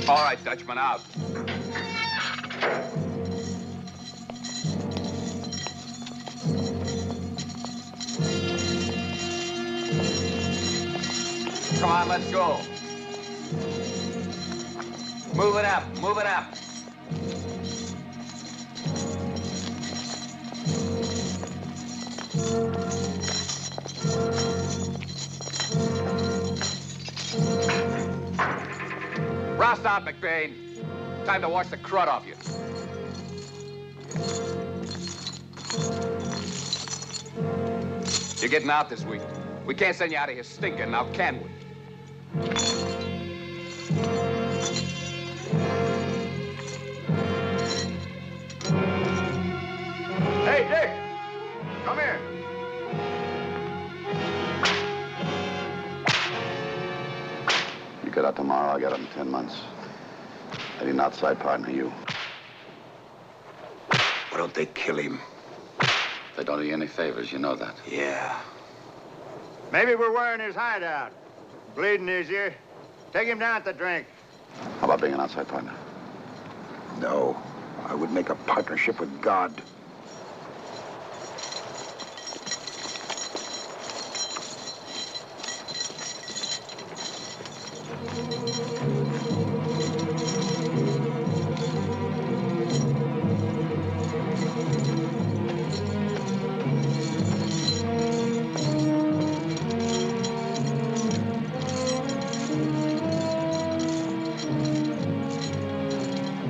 All right, Dutchman, out. Come on, let's go. Move it up, move it up. Roust out, McBain. Time to wash the crud off you. You're getting out this week. We can't send you out of here stinking, now can we? Hey, Dick! Come here. You get out tomorrow, I'll get out in 10 months. I need an outside partner, you. Why don't they kill him? They don't do you any favors, you know that. Yeah. Maybe we're wearing his hideout. Bleeding his ear. Take him down to drink. How about being an outside partner? No. I would make a partnership with God.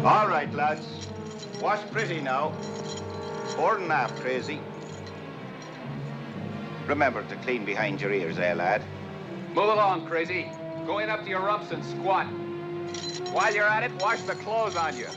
All right, lads. Wash pretty now. Boarding up, crazy. Remember to clean behind your ears, lad? Move along, crazy. Go in up to your rumps and squat. While you're at it, wash the clothes on you.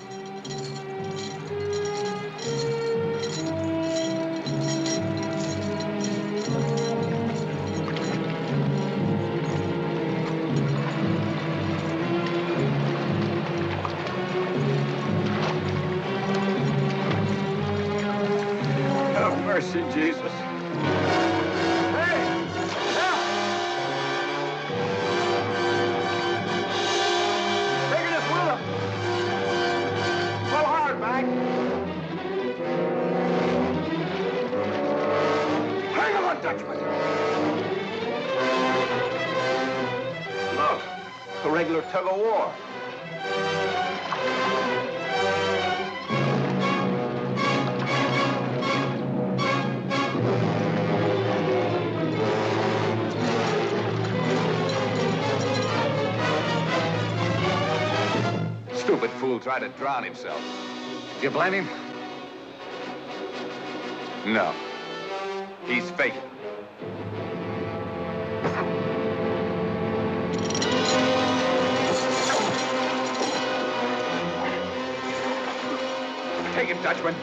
Have mercy, Jesus. Look, a regular tug of war. Stupid fool tried to drown himself. Do you blame him? No. He's faking. Take him, Dutchman.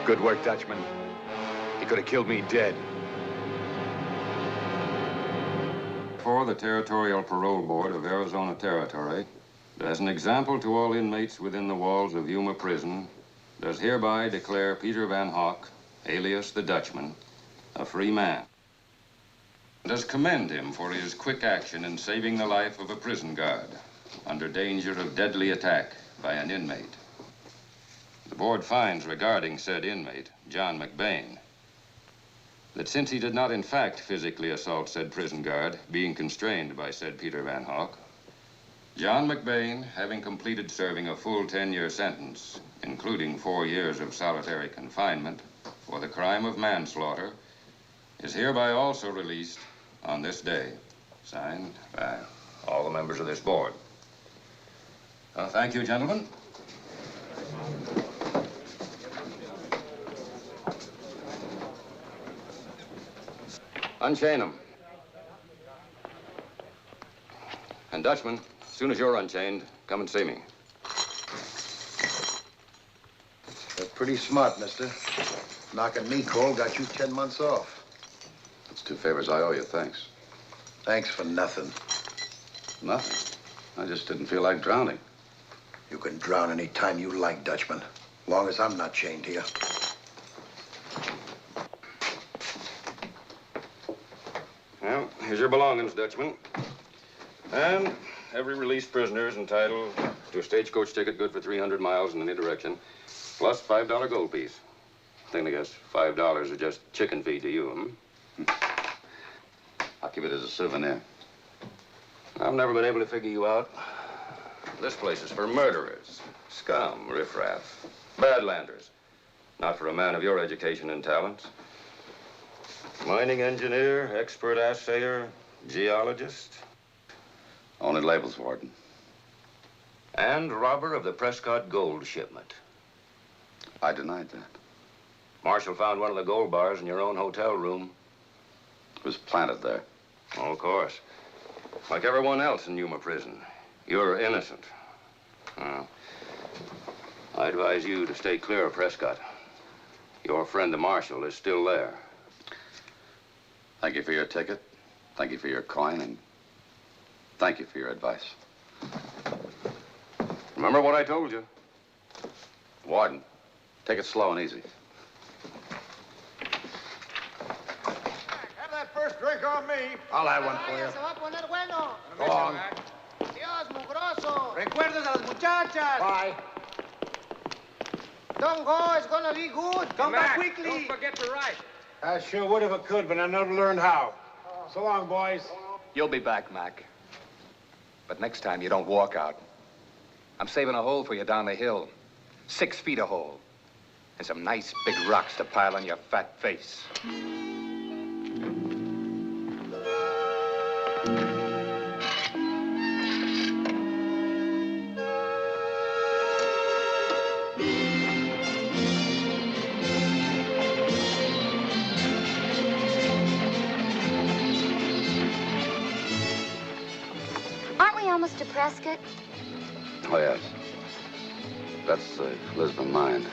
Good work, Dutchman. He could have killed me dead. For the Territorial Parole Board of Arizona Territory, as an example to all inmates within the walls of Yuma Prison, does hereby declare Peter Van Hock, alias the Dutchman, a free man. Does commend him for his quick action in saving the life of a prison guard under danger of deadly attack by an inmate. The board finds regarding said inmate, John McBain, that since he did not in fact physically assault said prison guard, being constrained by said Peter Van Hock, John McBain, having completed serving a full 10-year sentence, including 4 years of solitary confinement for the crime of manslaughter, is hereby also released on this day. Signed by all the members of this board. Thank you, gentlemen. Unchain him. And Dutchman, as soon as you're unchained, come and see me. Pretty smart, mister. Knocking me cold got you 10 months off. That's 2 favors I owe you, thanks. Thanks for nothing. Nothing. I just didn't feel like drowning. You can drown any time you like, Dutchman. Long as I'm not chained here. Well, here's your belongings, Dutchman. And every released prisoner is entitled to a stagecoach ticket good for 300 miles in any direction, plus $5 gold piece. I think I guess $5 is just chicken feed to you, I'll keep it as a souvenir. I've never been able to figure you out. This place is for murderers, scum, riffraff, badlanders. Not for a man of your education and talents. Mining engineer, expert assayer, geologist. Only labels, Warden. And robber of the Prescott gold shipment. I denied that. Marshall found one of the gold bars in your own hotel room. It was planted there. Oh, of course. Like everyone else in Yuma prison. You're innocent. Well, I advise you to stay clear of Prescott. Your friend, the Marshal, is still there. Thank you for your ticket. Thank you for your coin, and thank you for your advice. Remember what I told you. Warden, take it slow and easy. Have that first drink on me. I'll have one for you. Se va a poner bueno. Go on. Dios, mugroso. Recuerdos a las muchachas. Bye. Don't go, it's gonna be good. Come back Don't quickly. forget to write. I sure would if I could, but I never learned how. So long, boys. You'll be back, Mac. But next time, you don't walk out. I'm saving a hole for you down the hill. 6 feet a hole. And some nice big rocks to pile on your fat face. Aren't we almost to Prescott? Oh, yes. That's the Lisbon mine.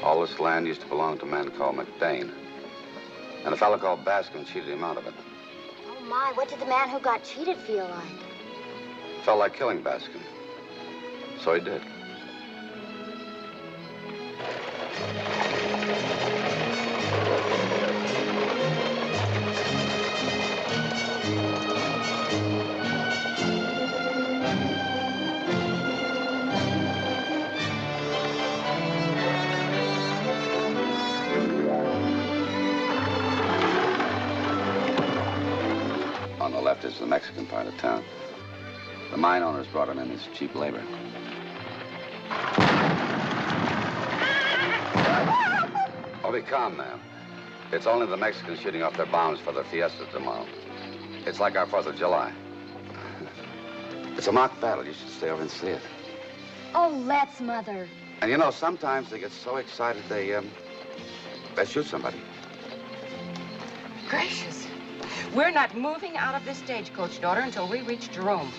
All this land used to belong to a man called McBain. And a fellow called Baskin cheated him out of it. Oh, my, what did the man who got cheated feel like? Felt like killing Baskin. So he did. On the left is the Mexican part of town. The mine owners brought him in as cheap labor. Oh, be calm, ma'am. It's only the Mexicans shooting off their bombs for their fiesta tomorrow. It's like our 4th of July. It's a mock battle. You should stay over and see it. Oh, let's, Mother. And you know, sometimes they get so excited they shoot somebody. Gracious. We're not moving out of this stagecoach, daughter, until we reach Jerome.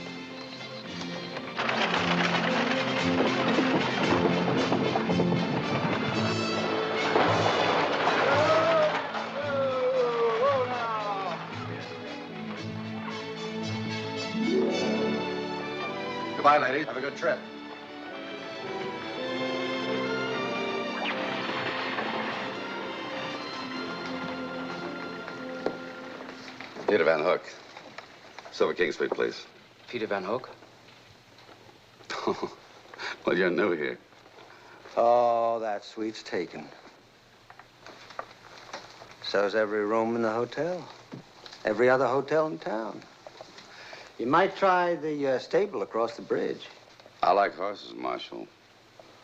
Goodbye, ladies. Have a good trip. Peter Van Hook. Silver King Street, please. Peter Van Hook? Well, you're new here. Oh, that suite's taken. So's every room in the hotel. Every other hotel in town. You might try the stable across the bridge. I like horses, Marshal,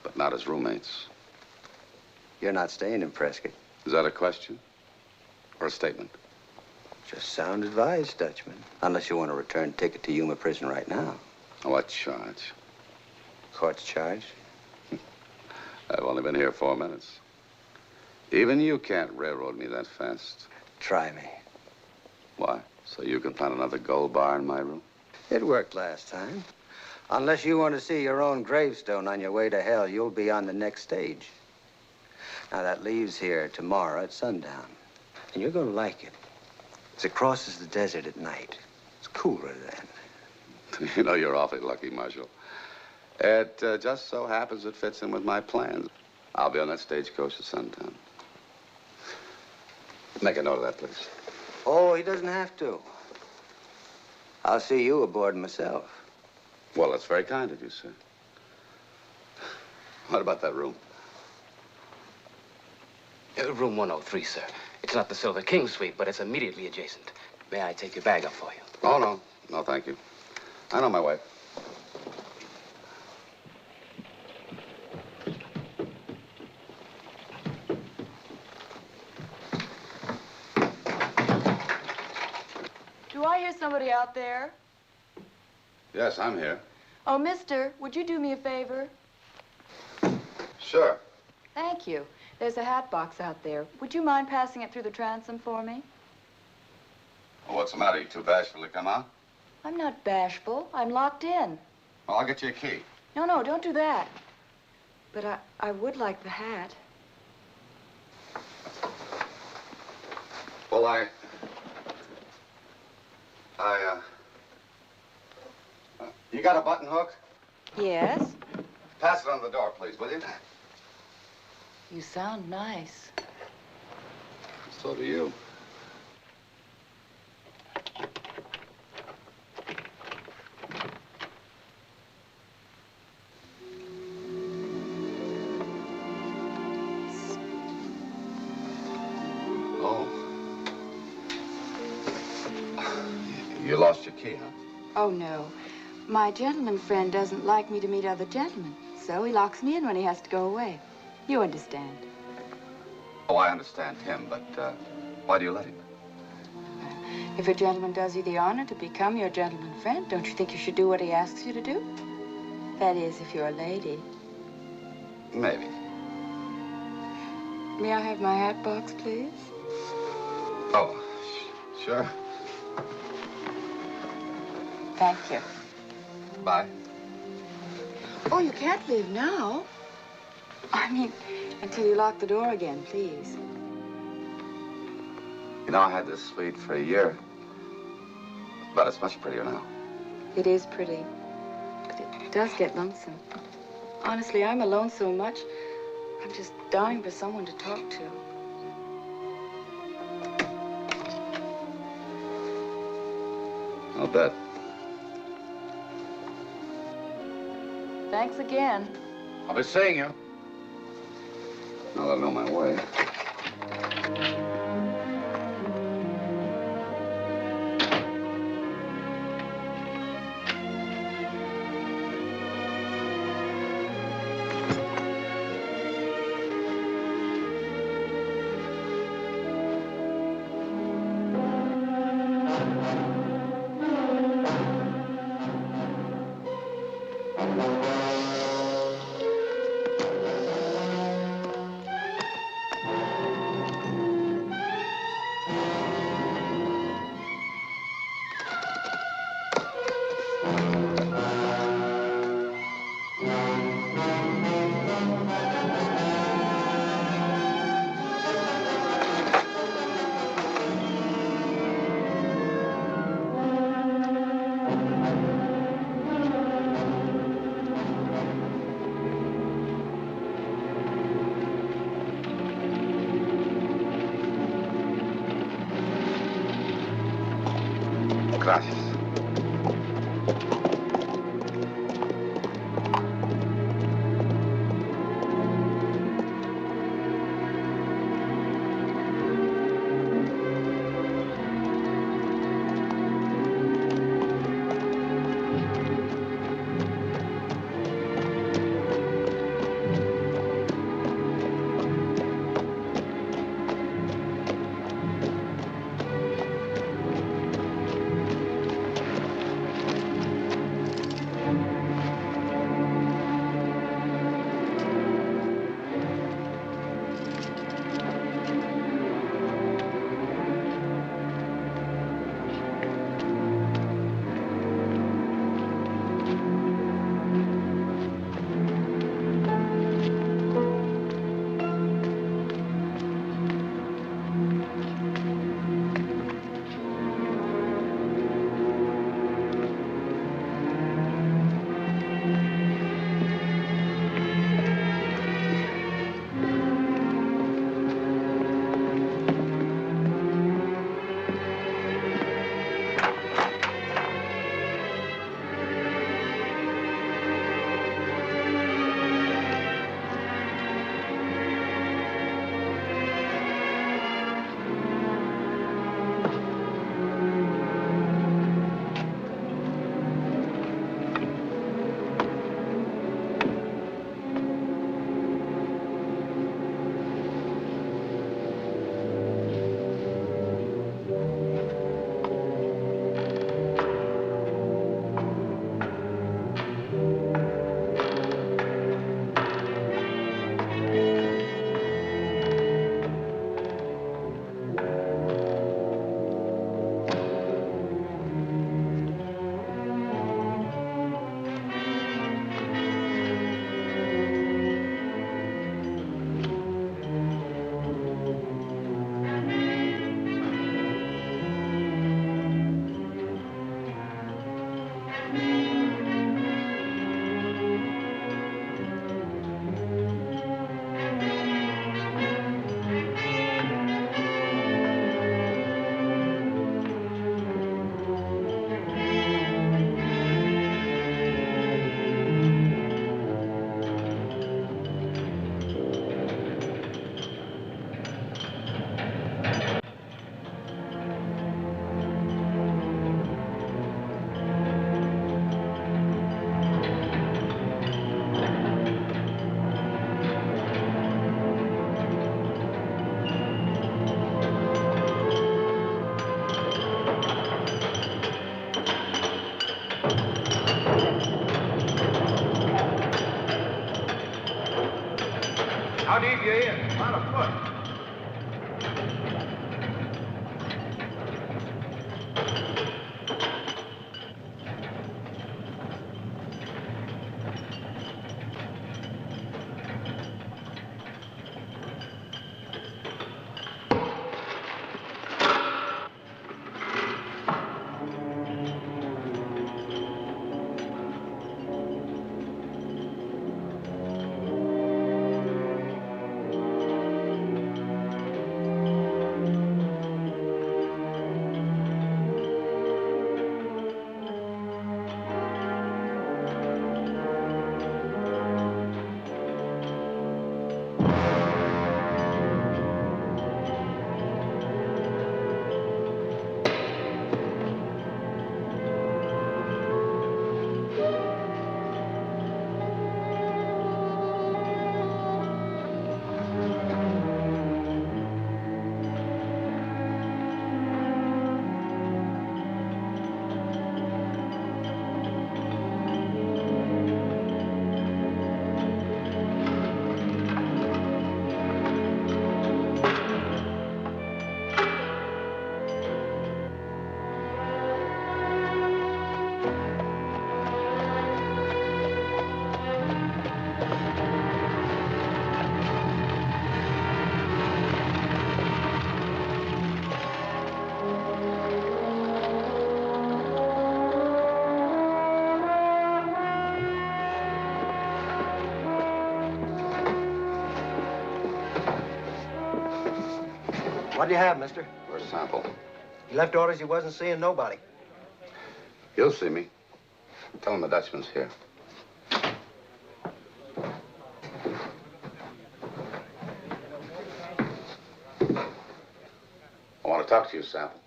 but not as roommates. You're not staying in Prescott. Is that a question or a statement? Just sound advice, Dutchman. Unless you want a return ticket to Yuma prison right now. What charge? Court's charge. I've only been here 4 minutes. Even you can't railroad me that fast. Try me. Why? So you can plant another gold bar in my room? It worked last time. Unless you want to see your own gravestone on your way to hell, you'll be on the next stage. Now, that leaves here tomorrow at sundown. And you're going to like it. As it crosses the desert at night. It's cooler then. You know, you're awfully lucky, Marshal. It just so happens it fits in with my plans. I'll be on that stagecoach at sundown. Make a note of that, please. Oh, he doesn't have to. I'll see you aboard myself. Well, that's very kind of you, sir. What about that room? Room 103, sir. It's not the Silver King suite, but it's immediately adjacent. May I take your bag up for you? Oh, no. No, thank you. I know my way. Do I hear somebody out there? Yes, I'm here. Oh, mister, would you do me a favor? Sure. Thank you. There's a hat box out there. Would you mind passing it through the transom for me? Well, what's the matter? You too bashful to come out? I'm not bashful. I'm locked in. Well, I'll get you a key. No, no, don't do that. But I would like the hat. Well, you got a button hook? Yes? Pass it on the door, please, will you? You sound nice. So do you. Oh. You lost your key, huh? Oh, no. My gentleman friend doesn't like me to meet other gentlemen, so he locks me in when he has to go away. You understand. Oh, I understand him, but why do you let him? If a gentleman does you the honor to become your gentleman friend, don't you think you should do what he asks you to do? That is, if you're a lady. Maybe. May I have my hat box, please? Oh, sure. Thank you. Bye. Oh, you can't leave now. I mean, until you lock the door again, please. You know, I had this suite for a year. But it's much prettier now. It is pretty, but it does get lonesome. Honestly, I'm alone so much, I'm just dying for someone to talk to. I'll bet. Thanks again. I'll be seeing you. Now that I know my way. Gracias. How deep you in? About a foot. What do you have, mister? For a sample. He left orders he wasn't seeing nobody. You'll see me. Tell him the Dutchman's here. I want to talk to you, Sample.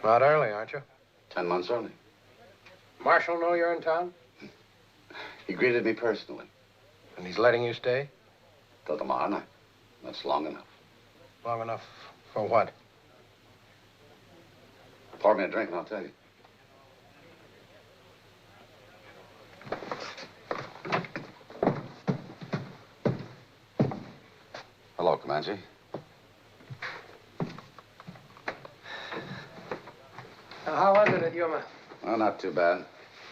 Not early, aren't you? 10 months early. Marshal know you're in town? He greeted me personally. And he's letting you stay? Till tomorrow night. That's long enough. Long enough for what? Pour me a drink and I'll tell you. Hello, Comanche. How was it at Yuma? Well, not too bad.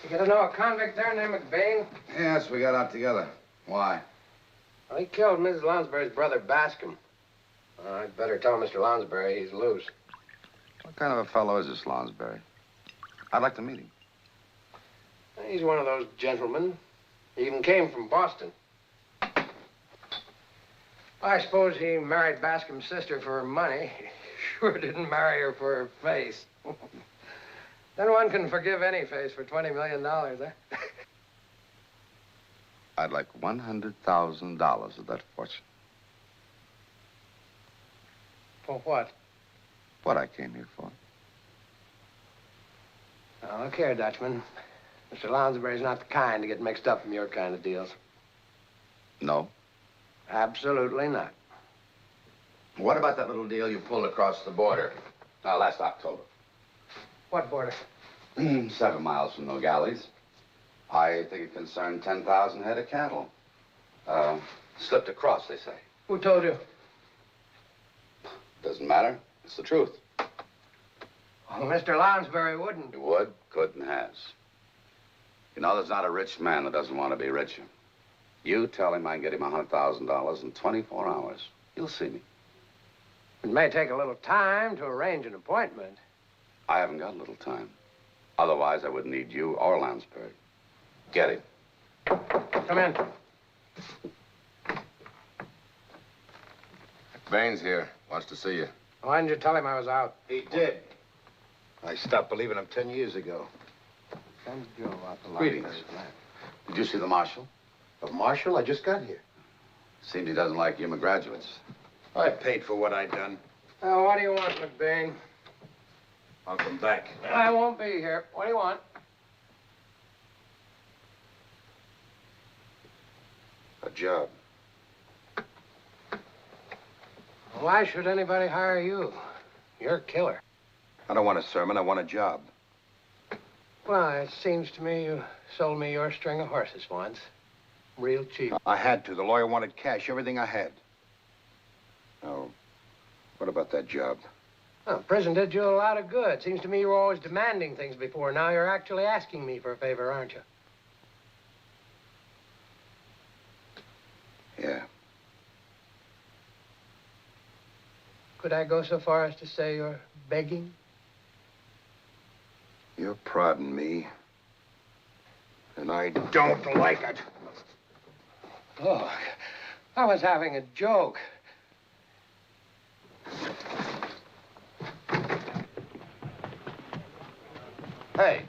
You get to know a convict there named McBain? Yes, we got out together. Why? Well, he killed Mrs. Lounsbury's brother, Bascom. I'd better tell Mr. Lounsbury he's loose. What kind of a fellow is this Lounsbury? I'd like to meet him. He's one of those gentlemen. He even came from Boston. I suppose he married Bascom's sister for her money. He sure didn't marry her for her face. Then one can forgive any face for $20 million, eh? I'd like $100,000 of that fortune. For what? What I came here for. Now, look here, Dutchman. Mr. Lounsbury's not the kind to get mixed up in your kind of deals. No? Absolutely not. What about that little deal you pulled across the border last October? What border? 7 miles from Nogales. I think it concerned 10,000 head of cattle. Slipped across, they say. Who told you? Doesn't matter. It's the truth. Well, Mr. Lounsbury wouldn't. He would, could, and has. You know, there's not a rich man that doesn't want to be richer. You tell him I can get him $100,000 in 24 hours. You'll see me. It may take a little time to arrange an appointment. I haven't got a little time. Otherwise, I wouldn't need you or Lounsbury. Get him. Come in. McBain's here. Wants to see you. Why didn't you tell him I was out? He did. I stopped believing him 10 years ago. Send Joe out to Greetings. Did you see the marshal? The marshal? I just got here. Seems he doesn't like Yuma graduates. I paid for what I'd done. What do you want, McBain? I'll come back. I won't be here. What do you want? A job. Why should anybody hire you? You're a killer. I don't want a sermon. I want a job. Well, it seems to me you sold me your string of horses once. Real cheap. I had to. The lawyer wanted cash, everything I had. Now, what about that job? Well, prison did you a lot of good. Seems to me you were always demanding things before. Now you're actually asking me for a favor, aren't you? Yeah. Could I go so far as to say you're begging? You're prodding me. And I don't like it. Look, I was having a joke. Hey.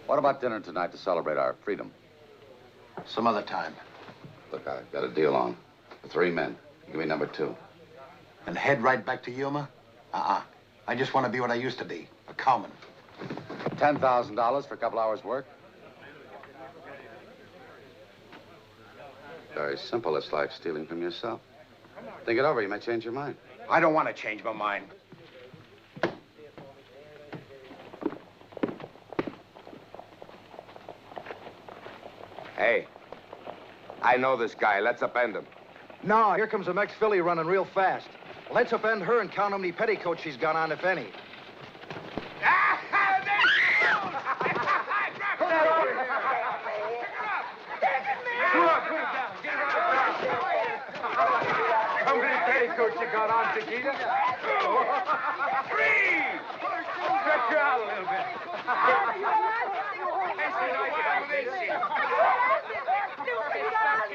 What about dinner tonight to celebrate our freedom? Some other time. Look, I've got a deal on. For 3 men. Give me number 2. And head right back to Yuma? I just want to be what I used to be, a cowman. $10,000 for a couple hours' work? Very simple. It's like stealing from yourself. Think it over. You may change your mind. I don't want to change my mind. Hey, I know this guy. Let's upend him. No, here comes the next filly running real fast. Let's upend her and count how many petticoats she's got on, if any. How many petticoats you got on, Chiquita? 3! Stretch her out a little bit.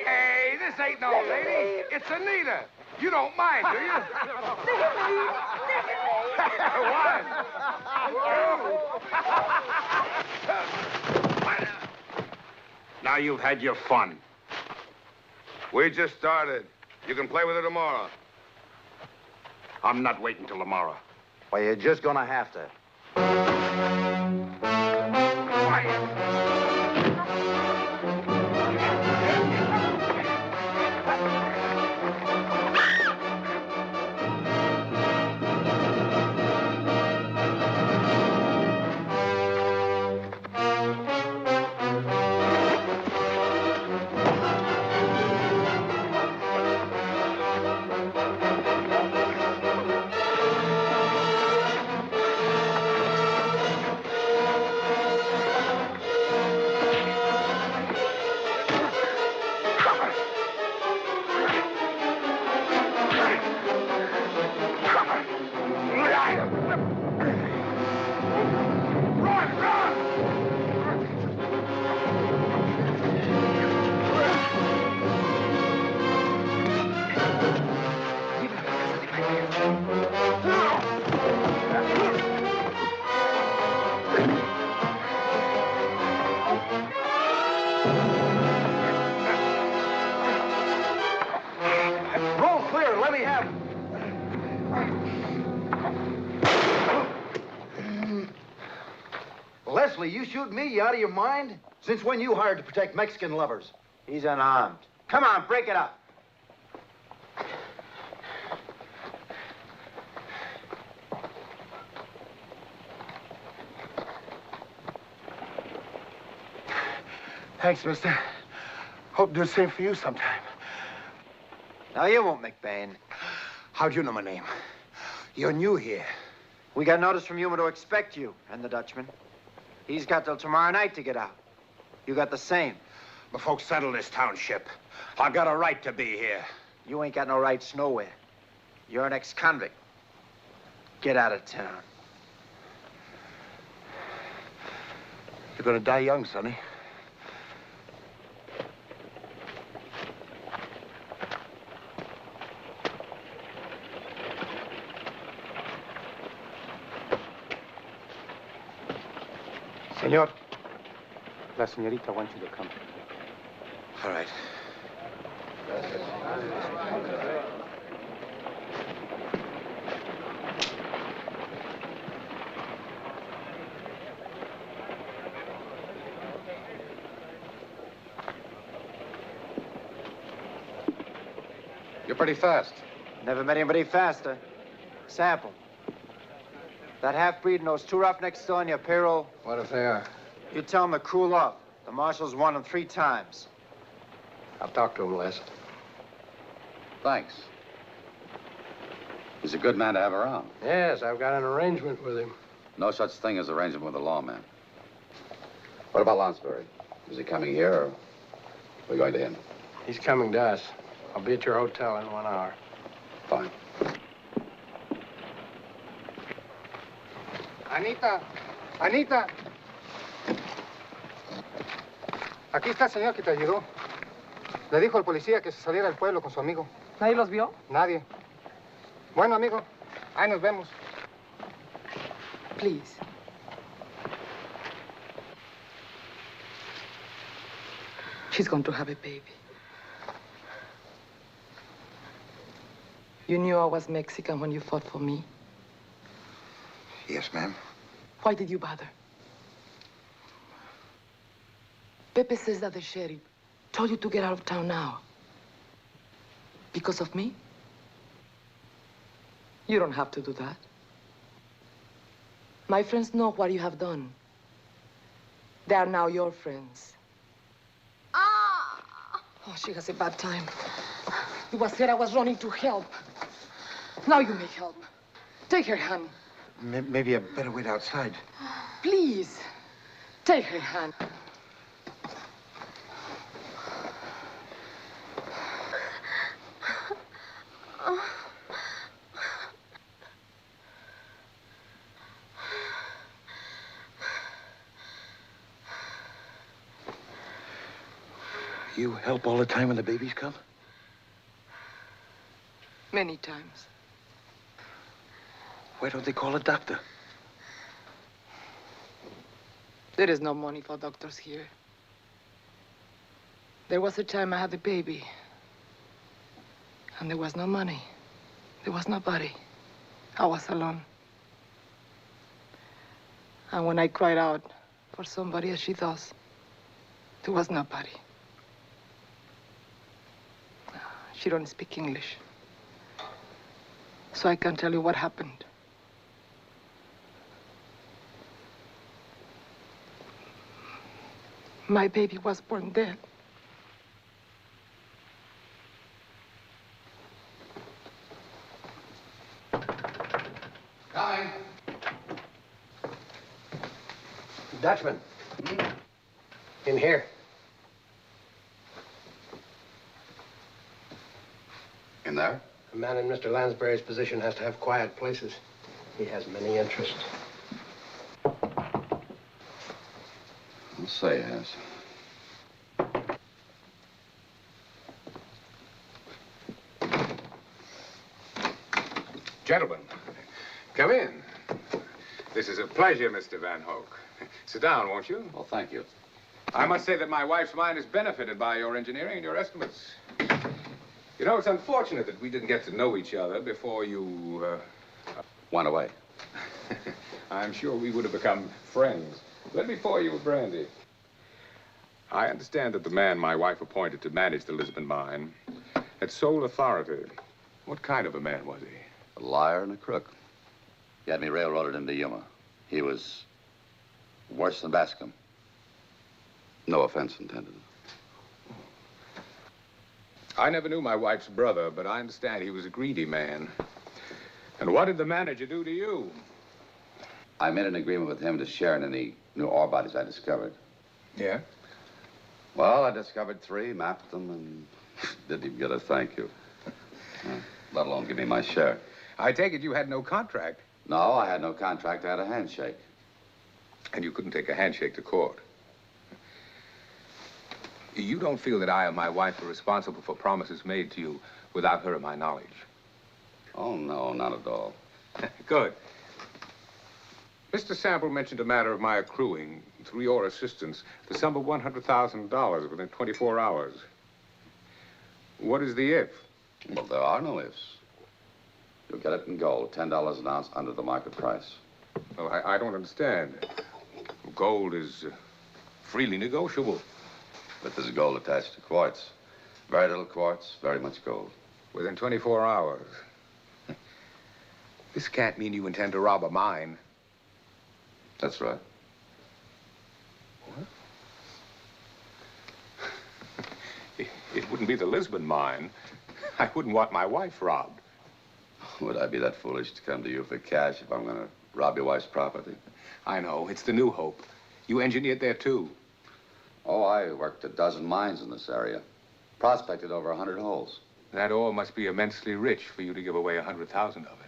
Hey, this ain't no lady. It's Anita. You don't mind, do you? Now you've had your fun. We just started. You can play with her tomorrow. I'm not waiting till tomorrow. Well, you're just gonna have to. Leslie, you shoot me? You out of your mind? Since when you hired to protect Mexican lovers? He's unarmed. Come on, break it up. Thanks, mister. Hope to do the same for you sometime. No, you won't, McBain. How'd you know my name? You're new here. We got notice from Yuma to expect you and the Dutchman. He's got till tomorrow night to get out. You got the same. My folks settled this township. I've got a right to be here. You ain't got no rights nowhere. You're an ex-convict. Get out of town. You're gonna die young, Sonny. Señor, la señorita wants you to come. All right. You're pretty fast. Never met anybody faster. Sample. That half-breed and those two roughnecks still on your payroll? What if they are? You tell them to cool off. The marshals want them 3 times. I'll talk to him, Les. Thanks. He's a good man to have around. Yes, I've got an arrangement with him. No such thing as arrangement with a lawman. What about Lounsbury? Is he coming here, or are we going to him? He's coming to us. I'll be at your hotel in 1 hour. Fine. Anita, Anita. Aquí está el señor que te ayudó. Le dijo al policía que se saliera del pueblo con su amigo. ¿Nadie los vio? Nadie. Bueno, amigo, ahí nos vemos. Please. She's going to have a baby. You knew I was Mexican when you fought for me. Yes, ma'am. Why did you bother? Pepe says that the sheriff told you to get out of town now. Because of me? You don't have to do that. My friends know what you have done. They are now your friends. Oh, she has a bad time. It was her I was running to help. Now you may help. Take her hand. Maybe I better wait outside. Please. Take her hand. You help all the time when the babies come? Many times. Why don't they call a doctor? There is no money for doctors here. There was a time I had a baby. And there was no money. There was nobody. I was alone. And when I cried out for somebody as she does, there was nobody. She don't speak English. So I can't tell you what happened. My baby was born dead. Coming. Dutchman. In here. In there? A man in Mr. Lansbury's position has to have quiet places. He has many interests. I'll say yes. Gentlemen, come in. This is a pleasure, Mr. Van Hoek. Sit down, won't you? Well, thank you. I must say that my wife's mind is benefited by your engineering and your estimates. You know, it's unfortunate that we didn't get to know each other before you, went away. I'm sure we would have become friends. But before you were Brandy. I understand that the man my wife appointed to manage the Lisbon mine had sole authority. What kind of a man was he? A liar and a crook. He had me railroaded into Yuma. He was worse than Bascom. No offense intended. I never knew my wife's brother, but I understand he was a greedy man. And what did the manager do to you? I made an agreement with him to share in any new ore bodies I discovered. Yeah? Well, I discovered 3, mapped them, and didn't even get a thank you. Let alone give me my share. I take it you had no contract. No, I had no contract. I had a handshake. And you couldn't take a handshake to court. You don't feel that I or my wife are responsible for promises made to you without her or my knowledge? Oh, no, not at all. Good. Mr. Sample mentioned a matter of my accruing, through your assistance, the sum of $100,000 within 24 hours. What is the if? Well, there are no ifs. You'll get it in gold, $10 an ounce under the market price. Well, I don't understand. Gold is freely negotiable. But there's gold attached to quartz. Very little quartz, very much gold. Within 24 hours. This can't mean you intend to rob a mine. That's right. What? It wouldn't be the Lisbon mine. I wouldn't want my wife robbed. Would I be that foolish to come to you for cash if I'm going to rob your wife's property? I know. It's the New Hope. You engineered there, too. Oh, I worked a dozen mines in this area. Prospected over 100 holes. That ore must be immensely rich for you to give away 100,000 of it.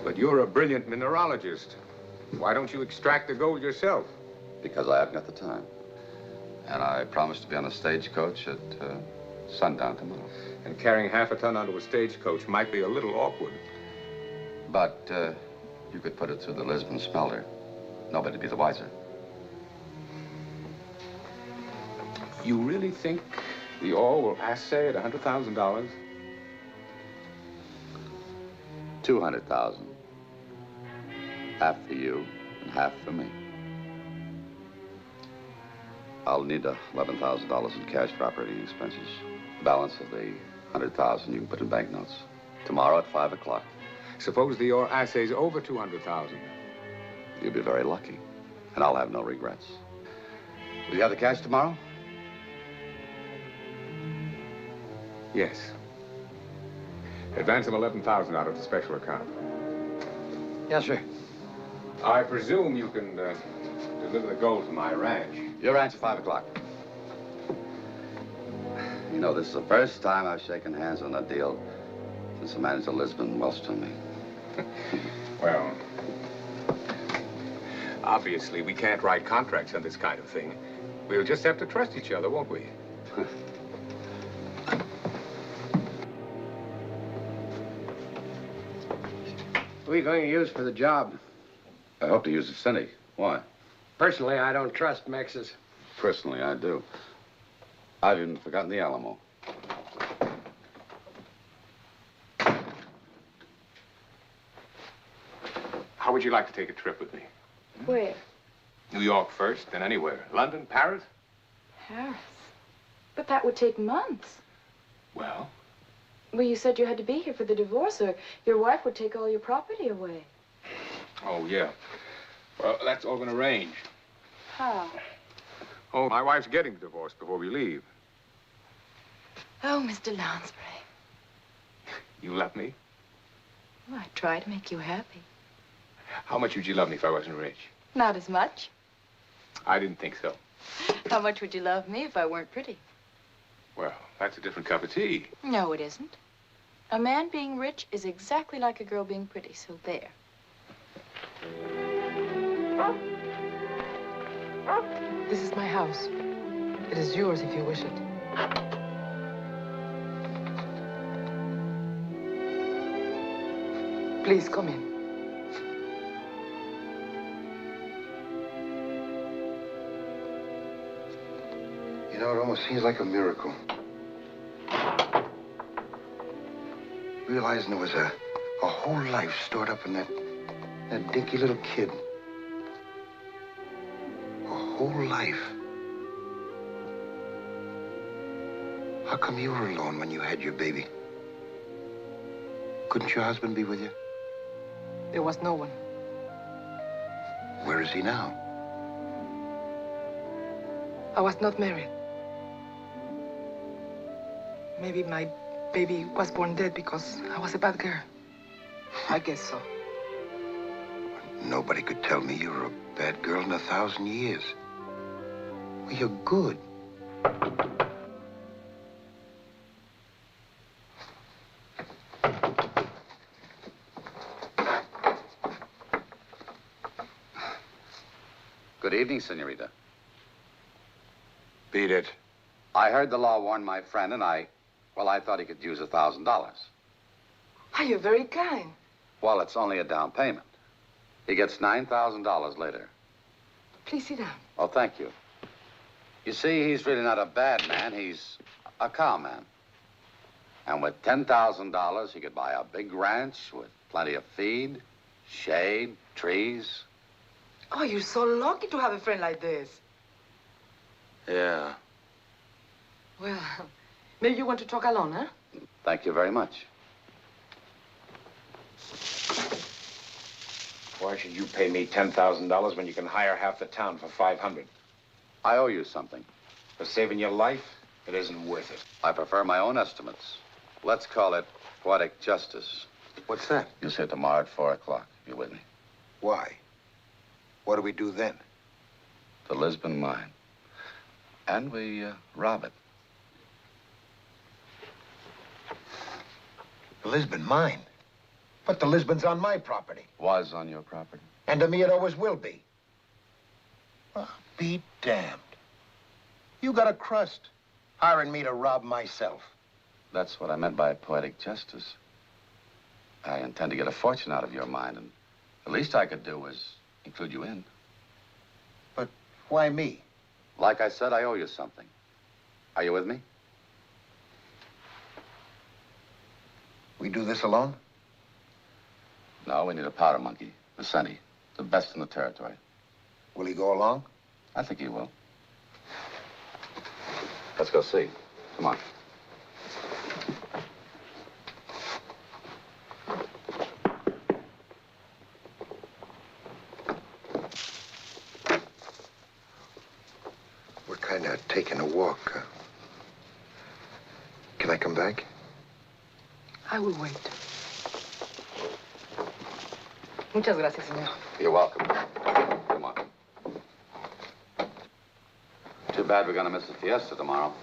But you're a brilliant mineralogist. Why don't you extract the gold yourself? Because I haven't got the time. And I promised to be on a stagecoach at sundown tomorrow. And carrying half a ton onto a stagecoach might be a little awkward. But you could put it through the Lisbon smelter. Nobody'd be the wiser. You really think the ore will assay at $100,000? 200,000. Half for you and half for me. I'll need $11,000 in cash for operating expenses. The balance of the 100,000 you can put in banknotes. Tomorrow at 5 o'clock. Suppose the ore assays over 200,000. You'll be very lucky, and I'll have no regrets. Will you have the cash tomorrow? Yes. Advance him 11,000 out of the special account. Yes, sir. I presume you can deliver the gold to my ranch. Your ranch at 5 o'clock. You know, this is the first time I've shaken hands on a deal since the manager of Lisbon welched on me. Well, obviously, we can't write contracts on this kind of thing. We'll just have to trust each other, won't we? Who are you going to use for the job? I hope to use Vicente. Why? Personally, I don't trust Mexes. Personally, I do. I've even forgotten the Alamo. How would you like to take a trip with me? Where? New York first, then anywhere. London, Paris? Paris. But that would take months. Well? Well, you said you had to be here for the divorce, or your wife would take all your property away. Oh, yeah. Well, that's all been arranged. How? Oh, my wife's getting the divorce before we leave. Oh, Mr. Lounsbury. You love me? Well, I try to make you happy. How much would you love me if I wasn't rich? Not as much. I didn't think so. How much would you love me if I weren't pretty? Well, that's a different cup of tea. No, it isn't. A man being rich is exactly like a girl being pretty, so there. This is my house. It is yours if you wish it. Please come in. You know, it almost seems like a miracle. Realizing there was a whole life stored up in that dinky little kid. A whole life. How come you were alone when you had your baby? Couldn't your husband be with you? There was no one. Where is he now? I was not married. Maybe my baby was born dead because I was a bad girl. I guess so. Nobody could tell me you were a bad girl in 1,000 years. Well, you're good. Good evening, senorita. Beat it. I heard the law warn my friend, and I thought he could use $1,000. Are you very kind? Well, it's only a down payment. He gets $9,000 later. Please sit down. Oh, thank you. You see, he's really not a bad man. He's a calm man. And with $10,000, he could buy a big ranch with plenty of feed, shade, trees. Oh, you're so lucky to have a friend like this. Yeah. Well, maybe you want to talk alone, huh? Thank you very much. Why should you pay me $10,000 when you can hire half the town for $500? I owe you something. For saving your life, it isn't worth it. I prefer my own estimates. Let's call it poetic justice. What's that? You'll see it tomorrow at 4 o'clock. You with me? Why? What do we do then? The Lisbon mine. And we rob it. The Lisbon mine? But the Lisbon's on my property. Was on your property. And to me, it always will be. Well, be damned. You got a crust, hiring me to rob myself. That's what I meant by poetic justice. I intend to get a fortune out of your mine, and the least I could do is include you in. But why me? Like I said, I owe you something. Are you with me? We do this alone? No, we need a powder monkey, Vicente, the best in the territory. Will he go along? I think he will. Let's go see. Come on. We're kind of taking a walk. Can I come back? I will wait. Muchas gracias, señor. You're welcome. Come on. Too bad we're going to miss the fiesta tomorrow.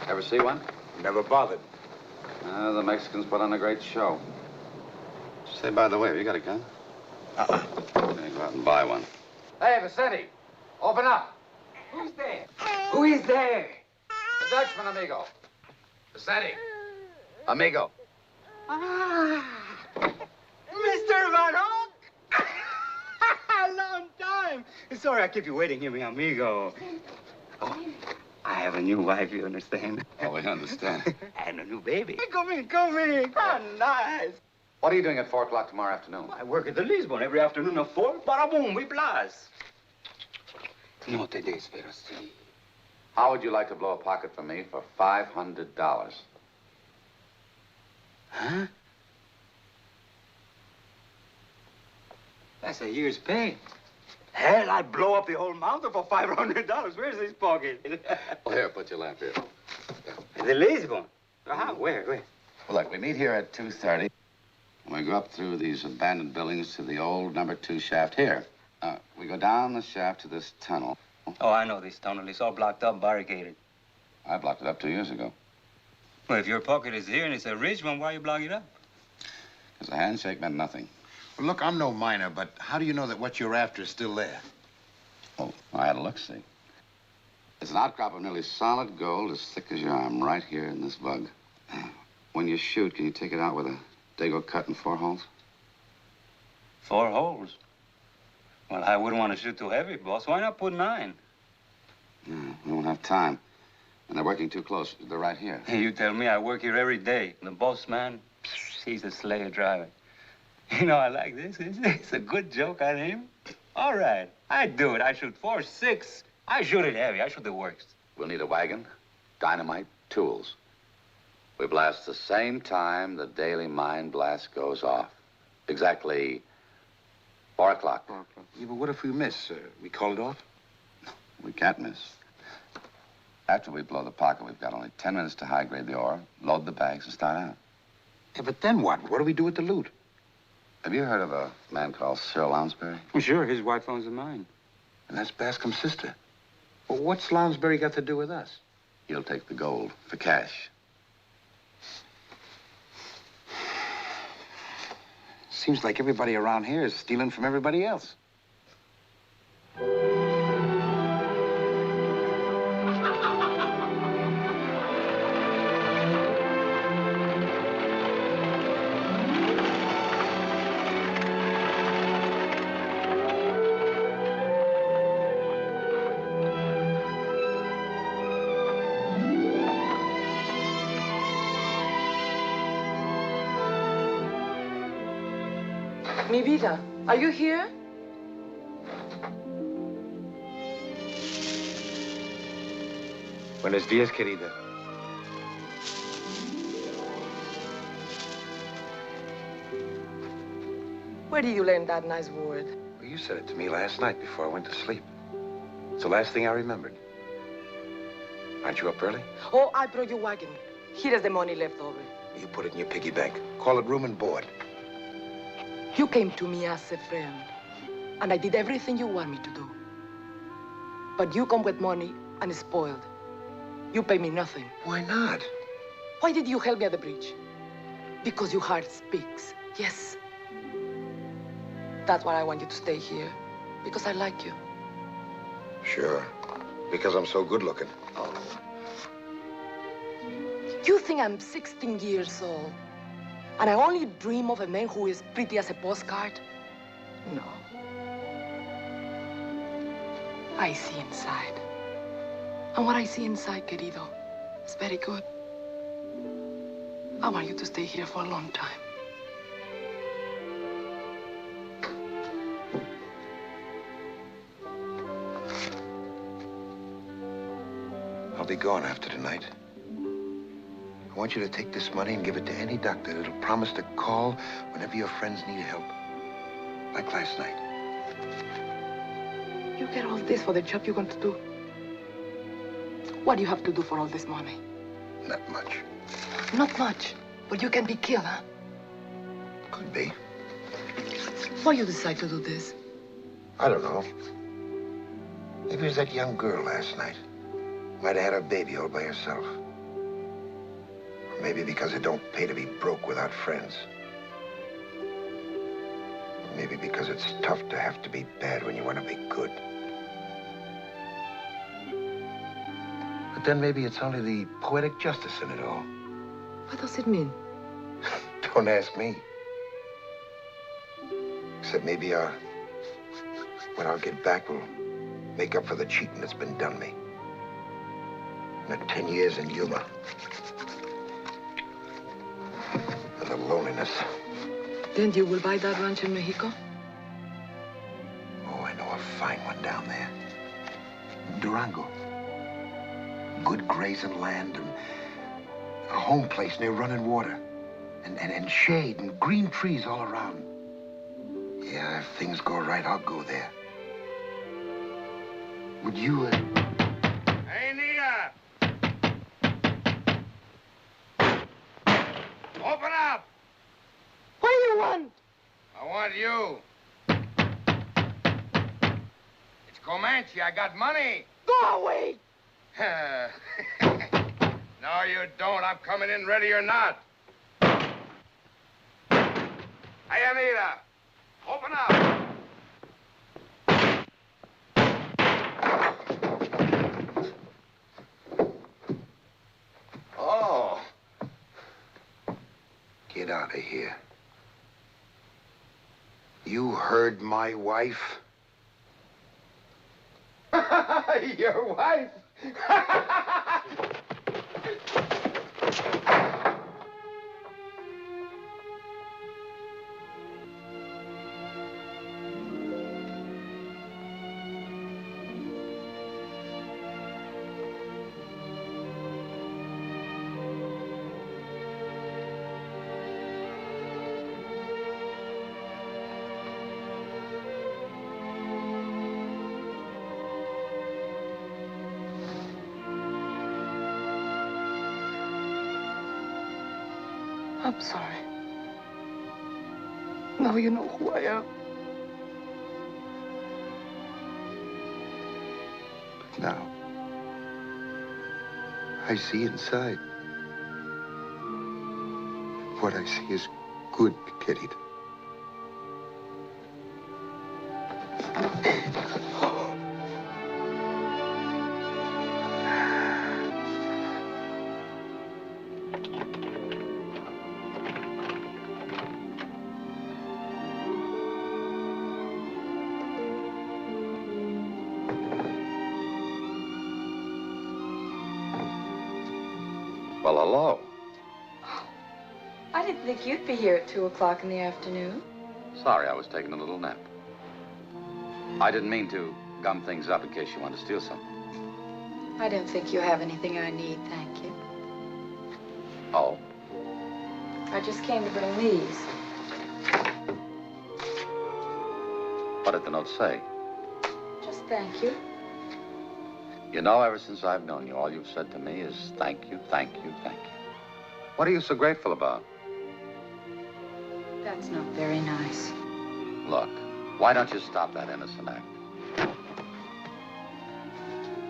Ever see one? Never bothered. The Mexicans put on a great show. Say, by the way, have you got a gun? Uh-uh. Okay, go out and buy one. Hey, Vicente, open up. Who's there? Who is there? The Dutchman, amigo. Vicente. Amigo. Ah, Mr. Van Hook! Long time. Sorry I keep you waiting here, mi amigo. Oh, I have a new wife, you understand? Oh, we understand. And a new baby. Come in, come in. Oh, nice. What are you doing at 4 o'clock tomorrow afternoon? I work at the Lisbon every afternoon at 4. Para boom, we blast. No te desesperes. How would you like to blow a pocket for me for $500? Huh? That's a year's pay. Hell, I'd blow up the whole mountain for $500. Where's this pocket? Well, here, put your lamp here. The Lisbon. Where? Well, look, we meet here at 2:30. And we go up through these abandoned buildings to the old number 2 shaft here. We go down the shaft to this tunnel. Oh, I know this tunnel. It's all blocked up, barricaded. I blocked it up 2 years ago. Well, if your pocket is here and it's a rich one, why you block it up? Because a handshake meant nothing. Well, look, I'm no miner, but how do you know that what you're after is still there? Oh, I had a look-see. It's an outcrop of nearly solid gold as thick as your arm right here in this bug. When you shoot, can you take it out with a dago cut in 4 holes? 4 holes? Well, I wouldn't want to shoot too heavy, boss. Why not put 9? No, we won't have time. And they're working too close. They're right here. You tell me. I work here every day. The boss man, he's a slayer driver. You know, I like this. It's a good joke on him. All right, I do it. I shoot 4, 6. I shoot it heavy. I shoot the worst. We'll need a wagon, dynamite, tools. We blast the same time the daily mine blast goes off. Exactly 4 o'clock. 4 o'clock. Yeah, but what if we miss? We call it off? We can't miss. After we blow the pocket, we've got only 10 minutes to high-grade the ore, load the bags, and start out. Yeah, but then what? What do we do with the loot? Have you heard of a man called Cyril Lounsbury? Well, sure, his wife owns the mine. And that's Bascom's sister. Well, what's Lounsbury got to do with us? He'll take the gold for cash. Seems like everybody around here is stealing from everybody else. Mi vida, are you here? Buenos dias, querida. Where did you learn that nice word? Well, you said it to me last night before I went to sleep. It's the last thing I remembered. Aren't you up early? Oh, I brought your wagon. Here is the money left over. You put it in your piggy bank. Call it room and board. You came to me as a friend, and I did everything you want me to do. But you come with money and it's spoiled. You pay me nothing. Why not? Why did you help me at the bridge? Because your heart speaks. Yes. That's why I want you to stay here. Because I like you. Sure. Because I'm so good looking. Oh. You think I'm 16 years old, and I only dream of a man who is pretty as a postcard? No. I see inside. And what I see inside, querido, is very good. I want you to stay here for a long time. I'll be gone after tonight. I want you to take this money and give it to any doctor that'll promise to call whenever your friends need help. Like last night. You get all this for the job you're going to do. What do you have to do for all this money? Not much. Not much, but you can be killed, huh? Could be. Why you decide to do this? I don't know. Maybe it was that young girl last night. Might have had her baby all by herself. Or maybe because it don't pay to be broke without friends. Or maybe because it's tough to have to be bad when you want to be good. But then maybe it's only the poetic justice in it all. What does it mean? Don't ask me. Except maybe when I'll get back, we'll make up for the cheating that's been done me. And the 10 years in Yuma. And the loneliness. Then you will buy that ranch in Mexico? Oh, I know a fine one down there. Durango. Good grazing land and a home place near running water. And shade and green trees all around. Yeah, if things go right, I'll go there. Would you, Hey, Nita! Open up! What do you want? I want you. It's Comanche. I got money. Go away! No, you don't. I'm coming in ready or not. Hey, Anita! Open up! Oh. Get out of here. You heard my wife? Your wife? I'm sorry. Now you know who I am. But now, I see inside. What I see is good, querida. Well, hello. I didn't think you'd be here at 2 o'clock in the afternoon. Sorry, I was taking a little nap. I didn't mean to gum things up in case you want to steal something. I don't think you have anything I need, thank you. Oh? I just came to bring these. What did the note say? Just thank you. You know, ever since I've known you, all you've said to me is thank you, thank you, thank you. What are you so grateful about? That's not very nice. Look, why don't you stop that innocent act?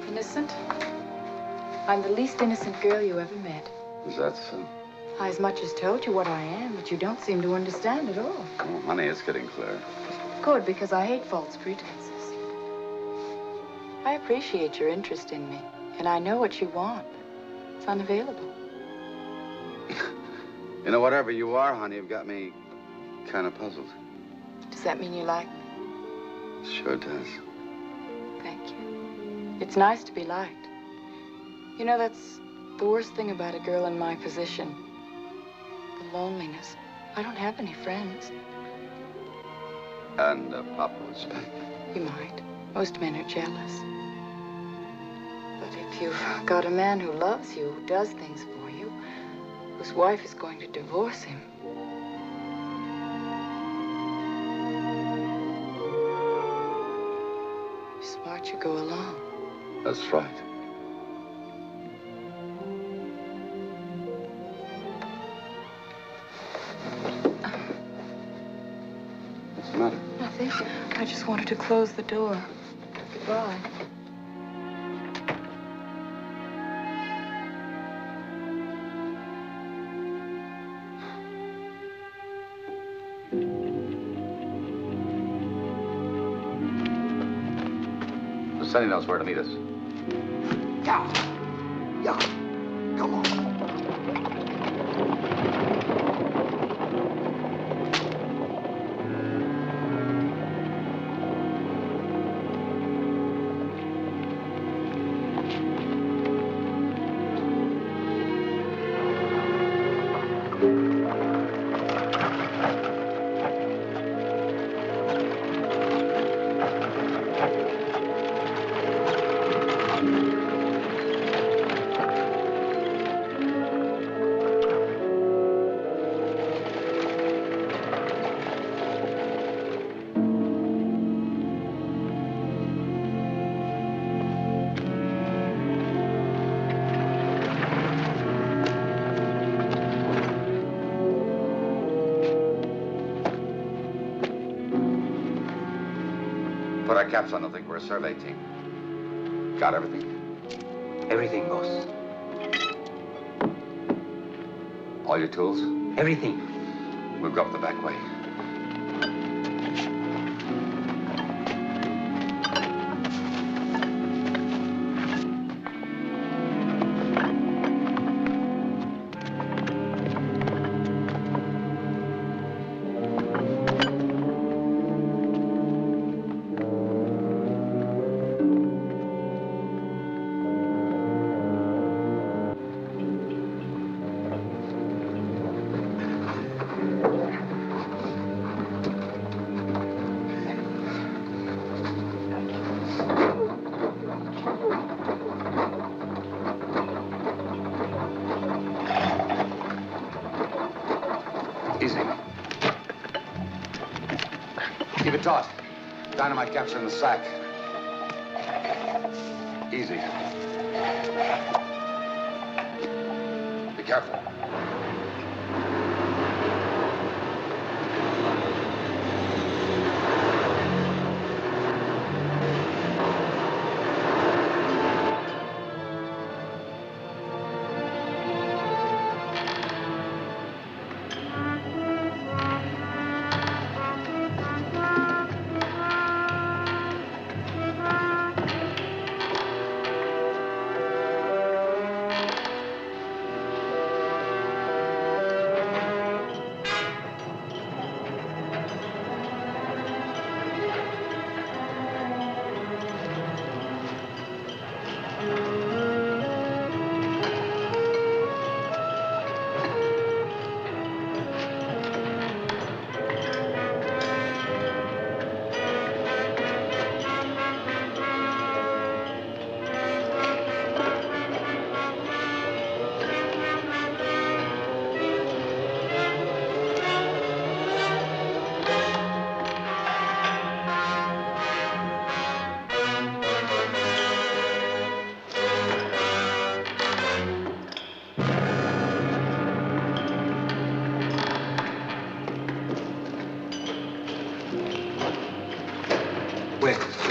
Innocent? I'm the least innocent girl you ever met. Is that so? I as much as told you what I am, but you don't seem to understand at all. Oh, honey, it's getting clear. Good, because I hate false pretenses. I appreciate your interest in me, and I know what you want. It's unavailable. You know, whatever you are, honey, you've got me kind of puzzled. Does that mean you like me? Sure does. Thank you. It's nice to be liked. You know, that's the worst thing about a girl in my position. The loneliness. I don't have any friends. And Papa would speak. You might. Most men are jealous. But if you've got a man who loves you, who does things for you, whose wife is going to divorce him, you're smart you go along. That's right. What's the matter? Nothing. I just wanted to close the door. Goodbye. Sonny knows where to meet us. Yeah. Yeah. Come on. Put our caps on. I think we're a survey team. Got everything? Everything, boss. All your tools? Everything. We'll go up the back way. Easy. Keep it taut. Dynamite caps are in the sack. Easy. Be careful.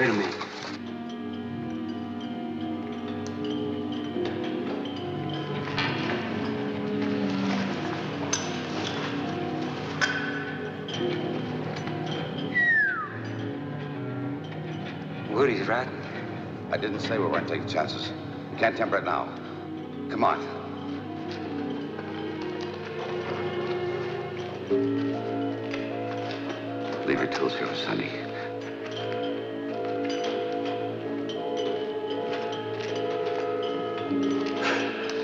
Wait a minute. Woody's right. I didn't say we weren't taking chances. We can't temper it now. Come on. Leave your tools here for Sunday.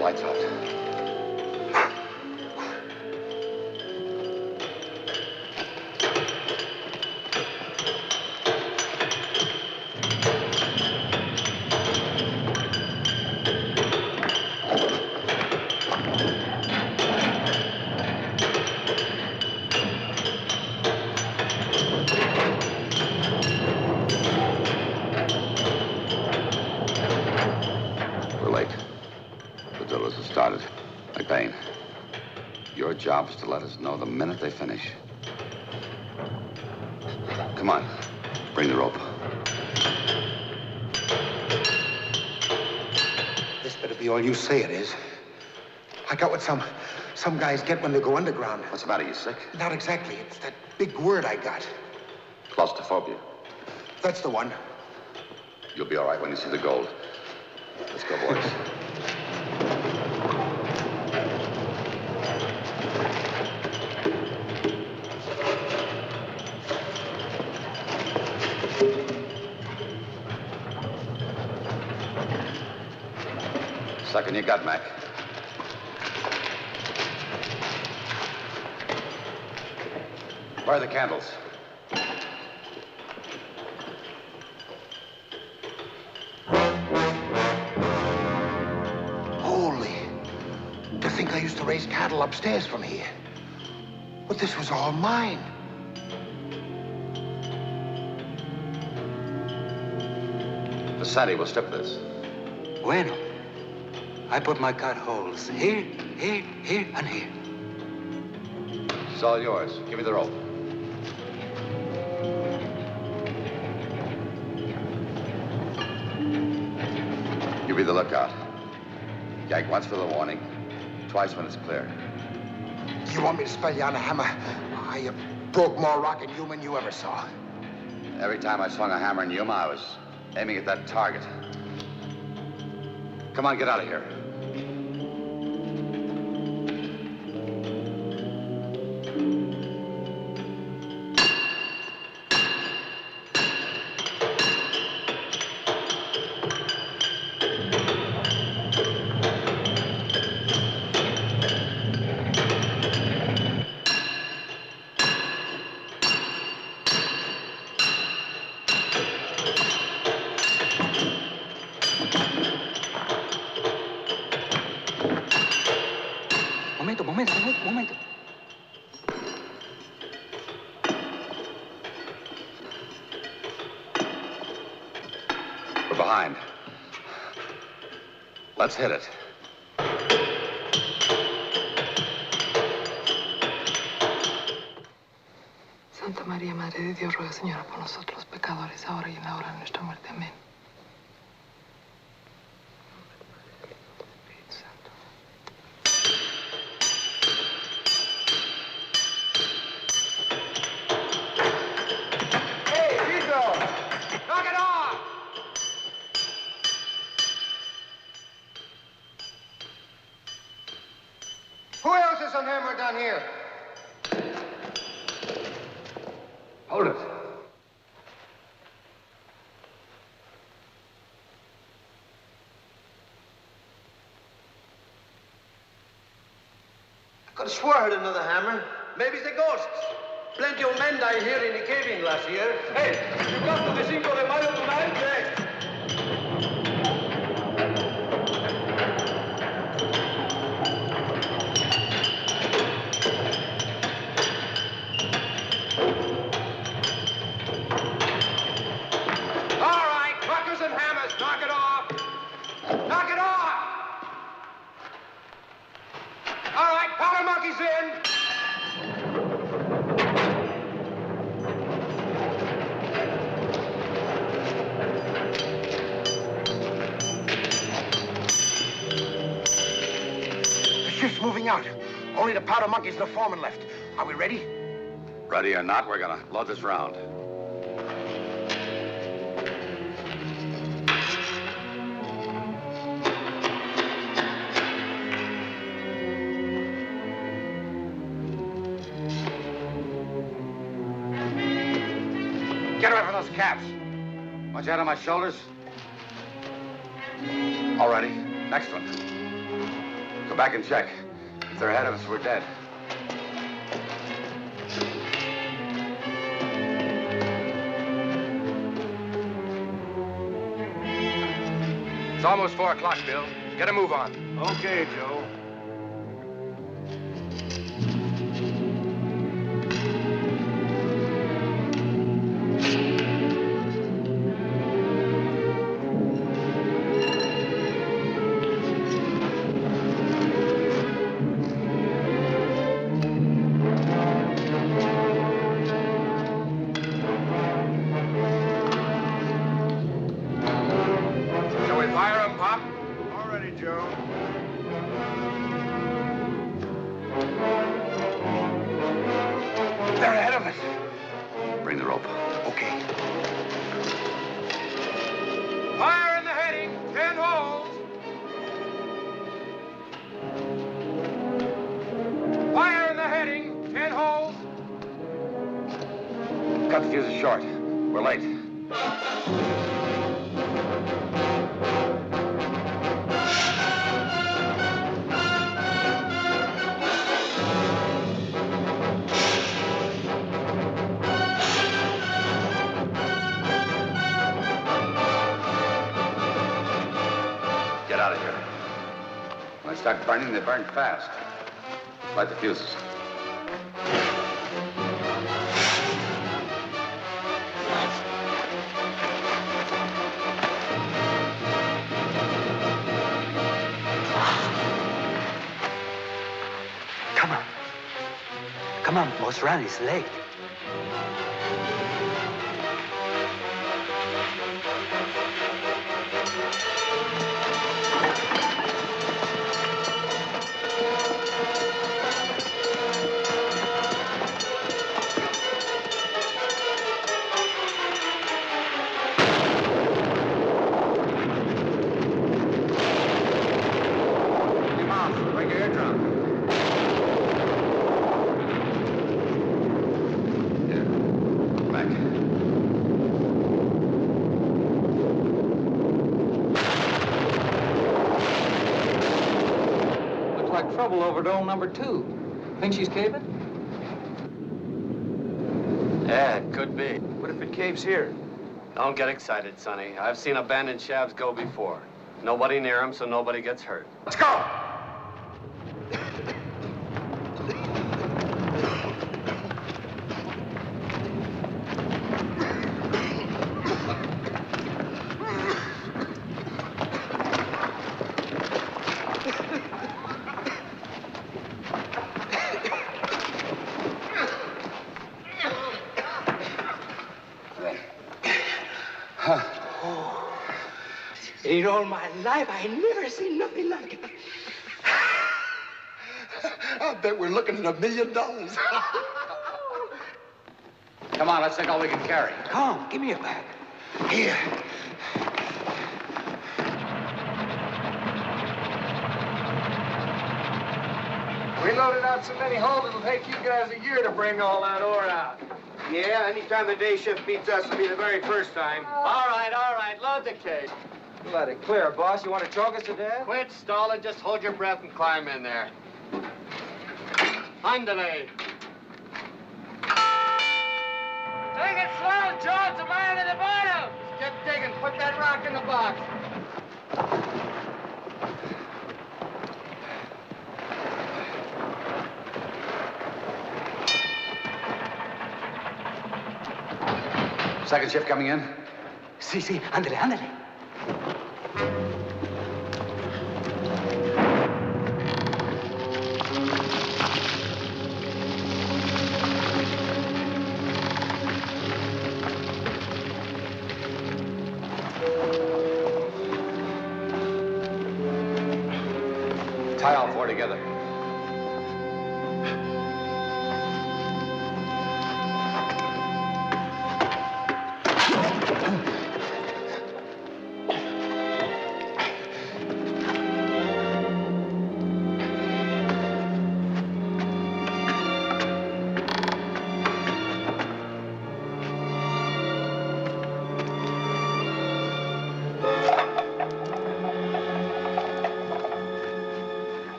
Lights out. Started. McBain, your job is to let us know the minute they finish. Come on, bring the rope. This better be all you say it is. I got what some guys get when they go underground. What's the matter, you sick? Not exactly. It's that big word I got. Claustrophobia. That's the one. You'll be all right when you see the gold. Let's go, boys. Second you got, Mac. Where are the candles? Holy. To think I used to raise cattle upstairs from here. But this was all mine. The Sandy will strip this. Bueno. I put my cut holes here, here, here, and here. It's all yours. Give me the rope. You be the lookout. Gag once for the warning, twice when it's clear. You want me to spell you on a hammer? I broke more rock in Yuma than you ever saw. Every time I swung a hammer in Yuma, I was aiming at that target. Come on, get out of here. Momento. We're behind. Let's hit it. Santa María, Madre de Dios, ruega, Señora, por nosotros los pecadores, ahora y en la hora de nuestra muerte. Amén. Who else is on hammer down here? Hold it. I could have swore I heard another hammer. Maybe it's the ghosts. Plenty of men died here in the cave-in last year. Hey, you come to the Cinco de Mayo tonight? Yes. shift's moving out. Only the powder monkeys and the foreman left. Are we ready? Ready or not, we're gonna load this round. Get away from those caps. Want your head on my shoulders? All ready. Next one. Go back and check. If they're ahead of us, we're dead. It's almost 4 o'clock, Bill. Get a move on. Okay, Joe. Cut the fuses short. We're late. Get out of here. When they start burning, they burn fast. Light the fuses. Come on, Boss Riley's late. Trouble over dome number 2. Think she's caving? Yeah, it could be. What if it caves here? Don't get excited, Sonny. I've seen abandoned shafts go before. Nobody near them, so nobody gets hurt. Let's go! In all my life, I never seen nothing like it. I bet we're looking at $1 million. Come on, let's take all we can carry. Come on, give me a bag. Here. We loaded out so many holes, it'll take you guys a year to bring all that ore out. Yeah, anytime the day shift beats us, it'll be the very first time. All right, load the cage. Let it clear, boss. You want to choke us to death? Quit stalling, just hold your breath and climb in there. Andale. Take it slow, Joe. It's a mile to the bottom. Get digging. Put that rock in the box. Second shift coming in? Sí, ándale, ándale. Tie all 4 together.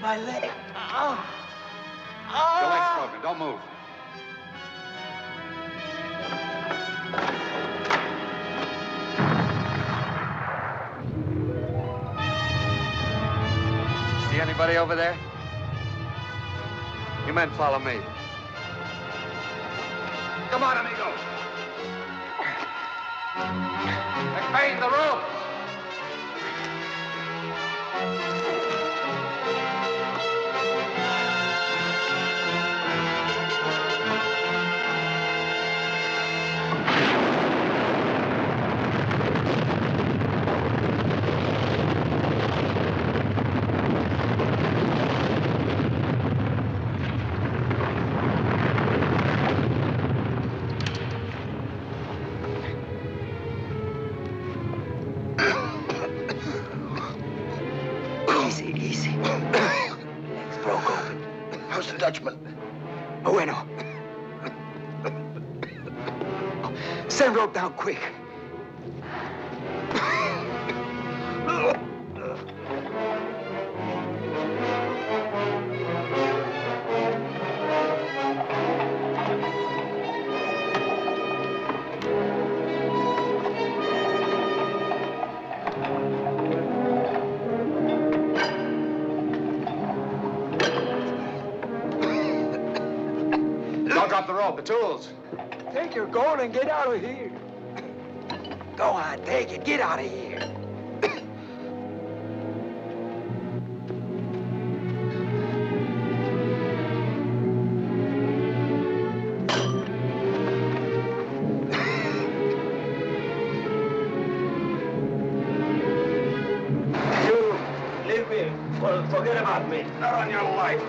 My leg. Your leg's broken. Don't move. See anybody over there? You men follow me. Come on, amigo. McBain, the rope. Dutchman. Bueno. Send rope down quick. Drop the rope, the tools. Take your gun and get out of here. Go on, take it. Get out of here. You leave me. Forget about me. Not on your life.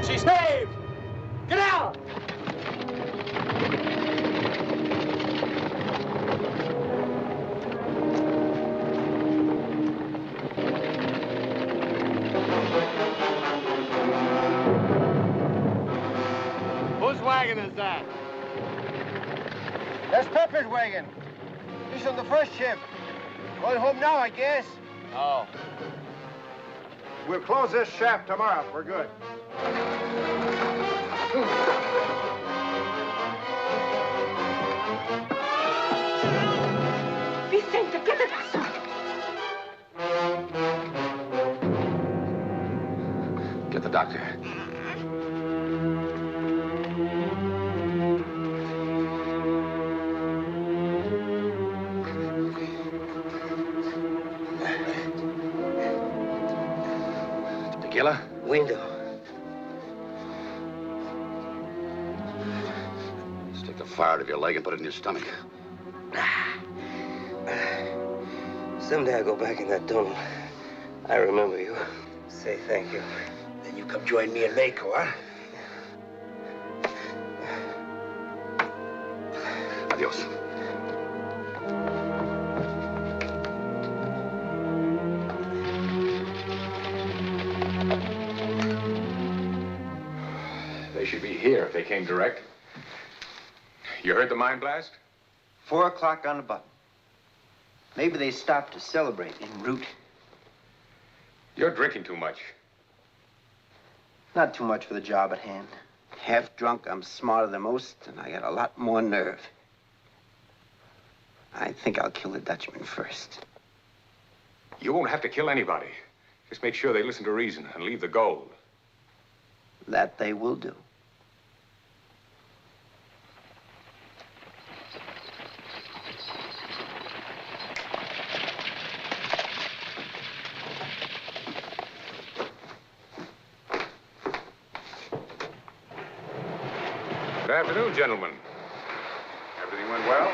She's saved! Get out! Whose wagon is that? That's Pepper's wagon. He's on the first ship. Going home now, I guess. Oh. We'll close this shaft tomorrow. We're good. Tequila? Window. Stick the fire out of your leg and put it in your stomach. Someday I go back in that tunnel. I remember you. Say thank you. Then you come join me in Mako, huh? Adios. They should be here if they came direct. You heard the mine blast? 4 o'clock on the button. Maybe they stopped to celebrate en route. You're drinking too much. Not too much for the job at hand. Half drunk, I'm smarter than most, and I got a lot more nerve. I think I'll kill the Dutchman first. You won't have to kill anybody. Just make sure they listen to reason and leave the gold. That they will do. Good afternoon, gentlemen. Everything went well?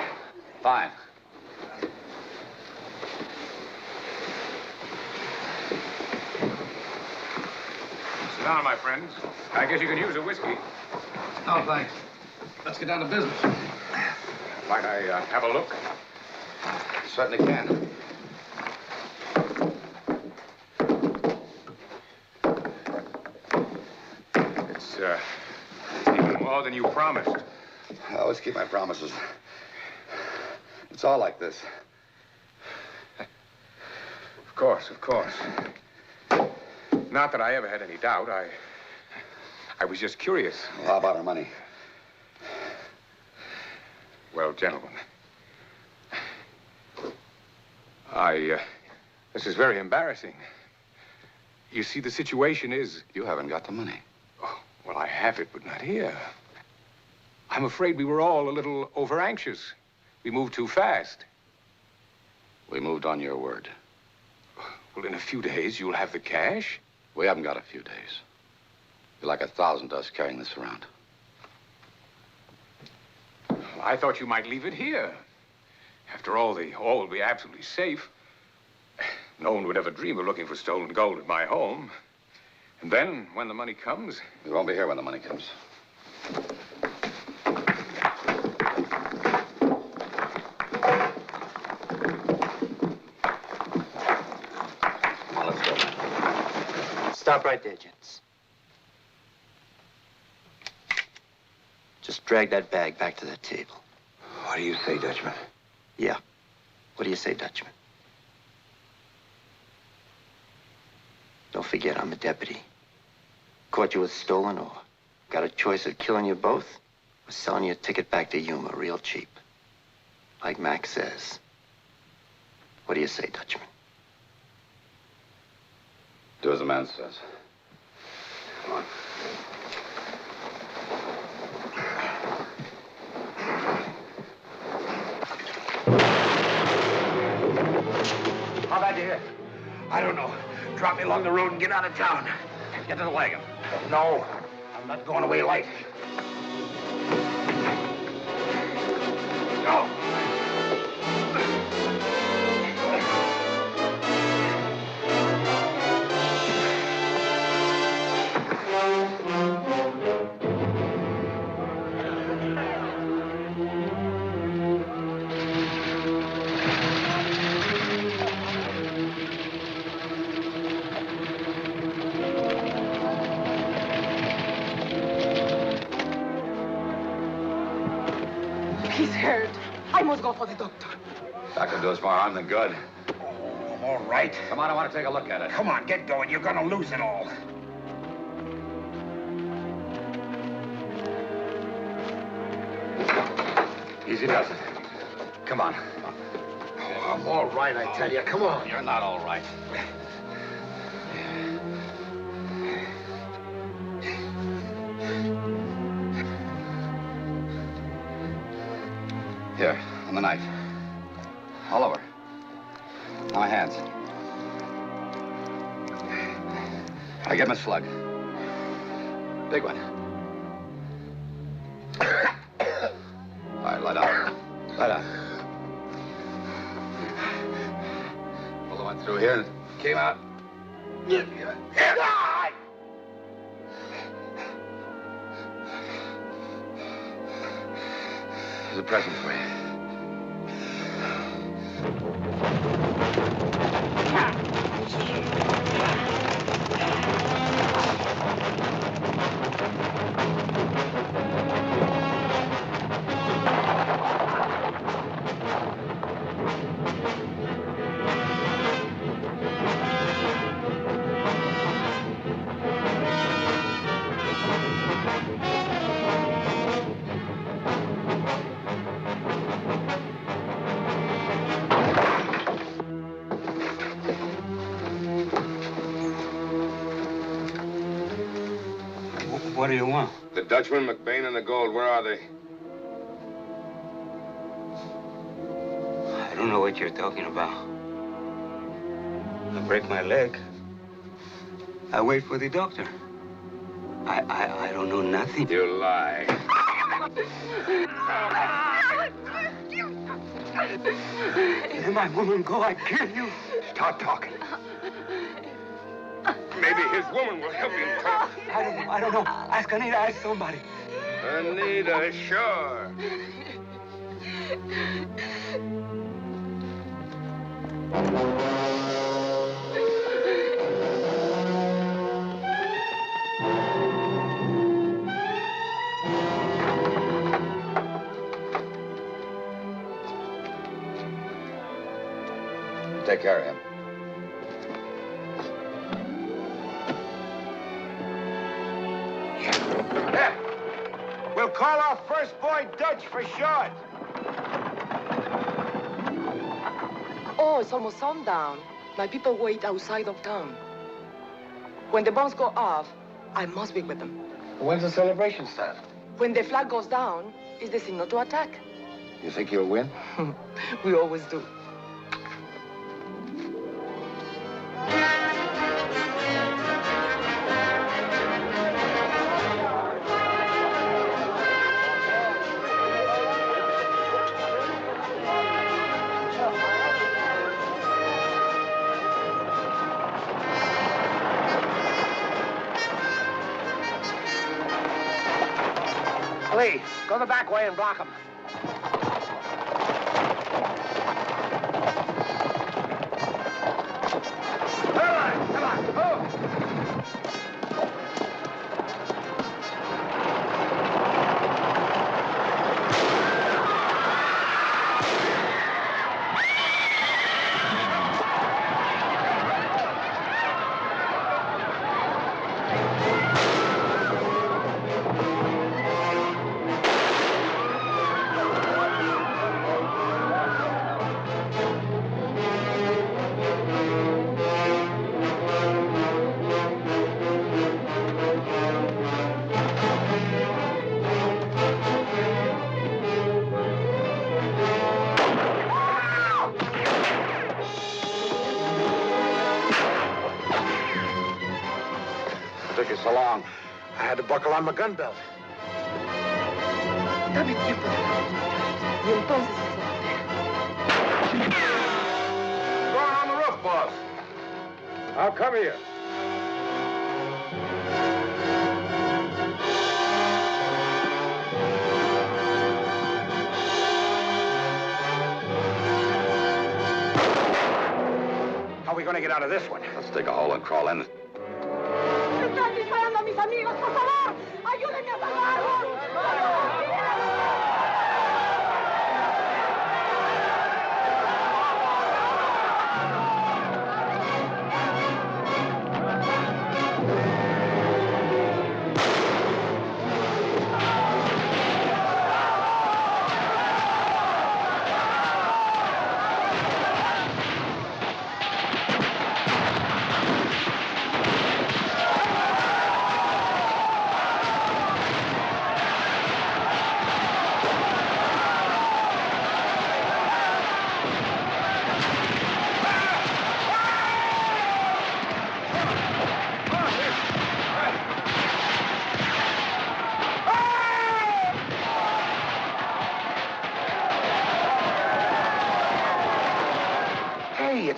Fine. Sit down, my friends. I guess you can use a whiskey. No, thanks. Let's get down to business. Might I have a look? Certainly can. It's even more than you promised. I always keep my promises. It's all like this. Of course, of course. Not that I ever had any doubt. I was just curious. Well, how about our money? Well, gentlemen, this is very embarrassing. You see, the situation is... You haven't got the money. Oh, well, I have it, but not here. I'm afraid we were all a little over-anxious. We moved too fast. We moved on your word. Well, in a few days, you'll have the cash. We haven't got a few days. You're like 1,000 of us carrying this around. Well, I thought you might leave it here. After all, the ore will be absolutely safe. No one would ever dream of looking for stolen gold at my home. And then, when the money comes... We won't be here when the money comes. Now, let's go. Stop right there, gents. Just drag that bag back to that table. What do you say, Dutchman? Yeah. What do you say, Dutchman? Don't forget, I'm a deputy. Caught you with stolen ore. Got a choice of killing you both or selling you a ticket back to Yuma real cheap. Like Mac says. What do you say, Dutchman? Do as the man says. Come on. How bad you hit? I don't know. Drop me along the road and get out of town. Get to the wagon. No, I'm not going away light. No. He's hurt. I must go for the doctor. Doctor do us more harm than good. I'm all right. Come on, I want to take a look at it. Come on, get going. You're gonna lose it all. Easy does it. Come on. Oh, I'm all right, I tell you. Come on. You're not all right. Here, on the knife. All over. Now my hands. I give him a slug. Big one. All right, lie down. Lie down. Pull the one through here and came out. There's a present for you. What do you want? The Dutchman, McBain, and the gold, where are they? I don't know what you're talking about. I break my leg. I wait for the doctor. I don't know nothing. You lie. Let my woman go, I kill you. Start talking. Maybe his woman will help him talk. I don't know. Ask Anita, ask somebody. Anita, sure. Take care of him. Yeah. We'll call our first boy Dutch for short. Oh, it's almost sundown. My people wait outside of town. When the bombs go off, I must be with them. When's the celebration start? When the flag goes down, it's the signal to attack. You think you'll win? We always do. Lee, go the back way and block him. Come on, move! Took you so long. I had to buckle on my gun belt. Dame tiempo. Y entonces Going on the roof, boss. I'll come here. How are we going to get out of this one? Let's dig a hole and crawl in. ¡Están disparando a mis amigos! ¡Por favor! ¡Ayúdenme a salvarlos!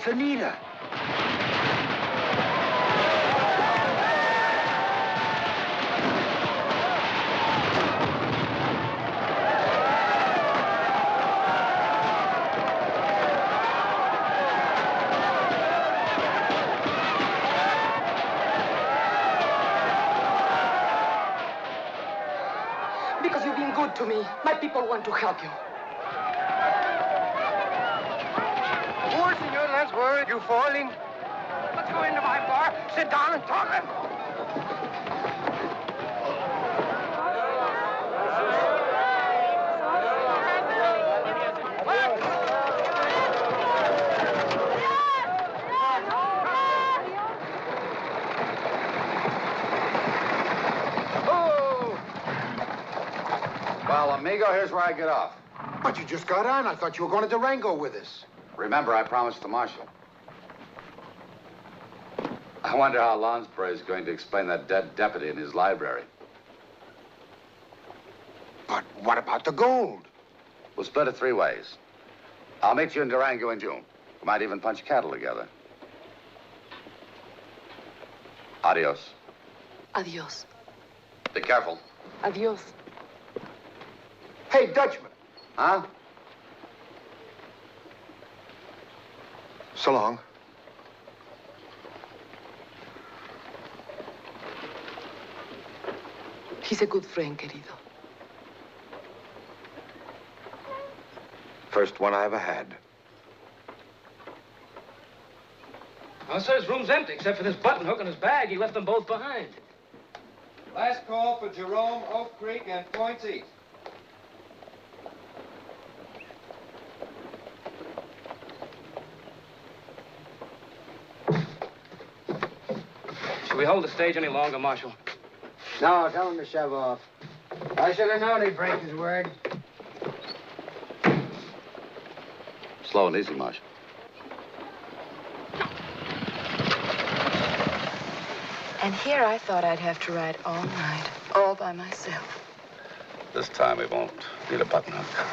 It's Anita. Because you've been good to me. My people want to help you. Poor Senor, let's worry. You falling? Let's go into my bar, sit down and talk. Well, amigo, here's where I get off. But you just got on. I thought you were going to Durango with us. Remember, I promised the marshal. I wonder how Lonsbury is going to explain that dead deputy in his library. But what about the gold? We'll split it 3 ways. I'll meet you in Durango in June. We might even punch cattle together. Adios. Adios. Be careful. Adios. Hey, Dutchman. Huh? So long. He's a good friend, querido. First one I ever had. Well, sir, his room's empty, except for this button hook in his bag. He left them both behind. Last call for Jerome, Oak Creek, and Points East. Should we hold the stage any longer, Marshal? No, tell him to shove off. I should have known he'd break his word. Slow and easy, Marshal. And here I thought I'd have to ride all night, all by myself. This time we won't need a button hook.